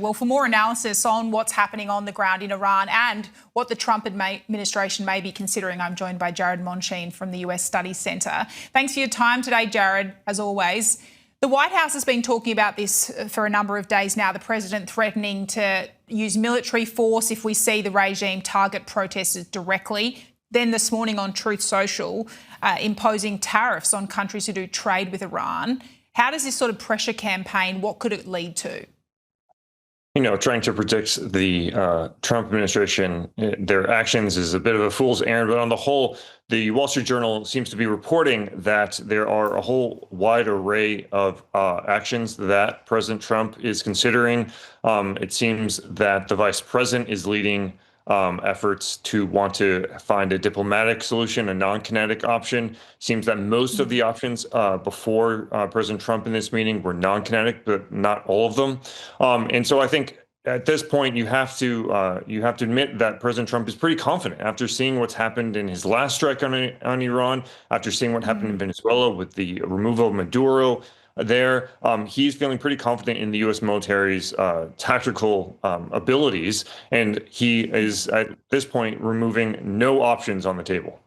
Well, for more analysis on what's happening on the ground in Iran and what the Trump administration may be considering, I'm joined by Jared Mondschein from the US Studies Centre. Thanks for your time today, Jared, as always. The White House has been talking about this for a number of days now, the president threatening to use military force if we see the regime target protesters directly. Then this morning on Truth Social, imposing tariffs on countries who do trade with Iran. How does this sort of pressure campaign, what could it lead to? Trying to predict the Trump administration, their actions is a bit of a fool's errand. But on the whole, the Wall Street Journal seems to be reporting that there are a whole wide array of actions that President Trump is considering. It seems that the vice president is leading efforts to want to find a diplomatic solution, a non-kinetic option. Seems that most of the options before President Trump in this meeting were non-kinetic, but not all of them. And so I think at this point you have to admit that President Trump is pretty confident after seeing what's happened in his last strike on Iran, after seeing what happened in Venezuela with the removal of Maduro. He's feeling pretty confident in the U.S. military's tactical abilities, and he is at this point removing no options on the table.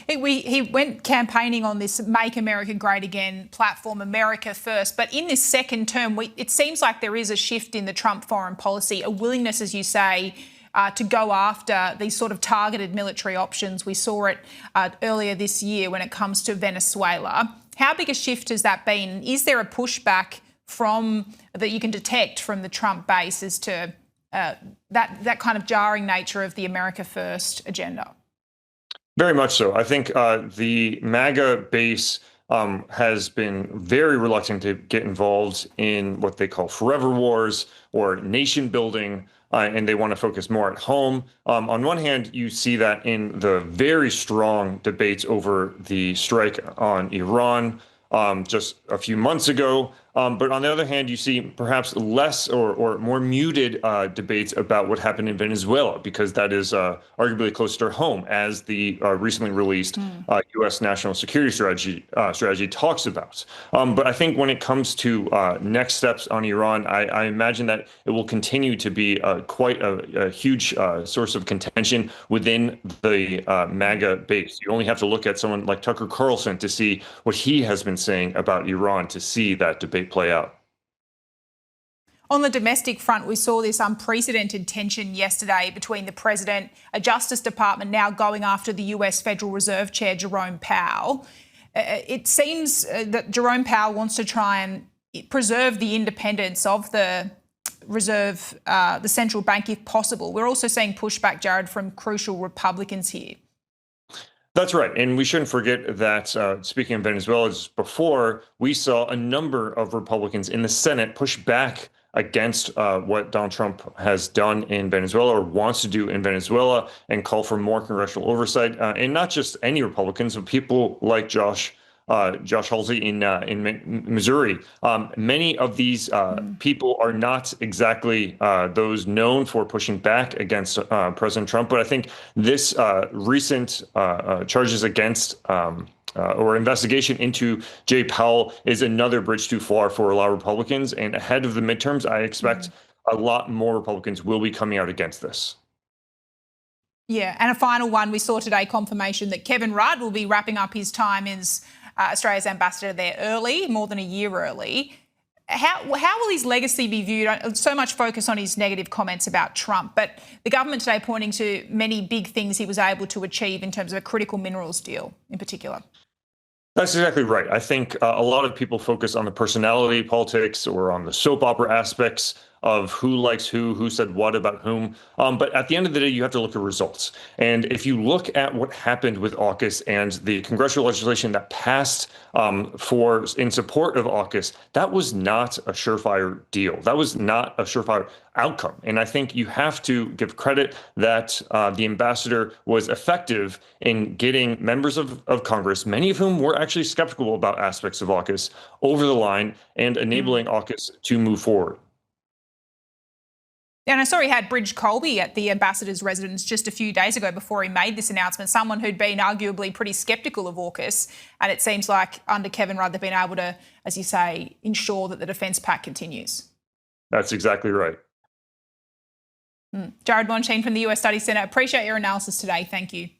He went campaigning on this Make America Great Again platform, America First. But in this second term, it seems like there is a shift in the Trump foreign policy, a willingness, as you say, to go after these sort of targeted military options. We saw it earlier this year when it comes to Venezuela. How big a shift has that been? Is there a pushback that you can detect from the Trump base as to that kind of jarring nature of the America First agenda? Very much so. I think the MAGA base has been very reluctant to get involved in what they call forever wars or nation building, and they want to focus more at home. On one hand, you see that in the very strong debates over the strike on Iran just a few months ago. But on the other hand, you see perhaps less or more muted debates about what happened in Venezuela, because that is arguably closer to home, as the recently released U.S. national security strategy talks about. But I think when it comes to next steps on Iran, I imagine that it will continue to be quite a huge source of contention within the MAGA base. You only have to look at someone like Tucker Carlson to see what he has been saying about Iran to see that debate play out. On the domestic front, we saw this unprecedented tension yesterday between the president, a Justice Department now going after the US Federal Reserve Chair, Jerome Powell. It seems that Jerome Powell wants to try and preserve the independence of the Reserve, the central bank, if possible. We're also seeing pushback, Jared, from crucial Republicans here. That's right. And we shouldn't forget that, speaking of Venezuela, just before, we saw a number of Republicans in the Senate push back against what Donald Trump has done in Venezuela or wants to do in Venezuela, and call for more congressional oversight. And not just any Republicans, but people like Josh Halsey in Missouri. Many of these people are not exactly those known for pushing back against President Trump. But I think this recent charges against or investigation into Jay Powell is another bridge too far for a lot of Republicans. And ahead of the midterms, I expect a lot more Republicans will be coming out against this. Yeah, and a final one, we saw today confirmation that Kevin Rudd will be wrapping up his time as Australia's ambassador there early, more than a year early. How will his legacy be viewed? So much focus on his negative comments about Trump, but the government today pointing to many big things he was able to achieve in terms of a critical minerals deal in particular. That's exactly right. I think a lot of people focus on the personality politics or on the soap opera aspects of who likes who said what about whom. But at the end of the day, you have to look at results. And if you look at what happened with AUKUS and the congressional legislation that passed in support of AUKUS, that was not a surefire deal. That was not a surefire outcome. And I think you have to give credit that the ambassador was effective in getting members of Congress, many of whom were actually skeptical about aspects of AUKUS, over the line and enabling AUKUS to move forward. And I saw he had Bridge Colby at the ambassador's residence just a few days ago before he made this announcement, someone who'd been arguably pretty sceptical of AUKUS. And it seems like under Kevin Rudd, they've been able to, as you say, ensure that the defence pact continues. That's exactly right. Jared Mondschein from the US Study Centre. Appreciate your analysis today. Thank you.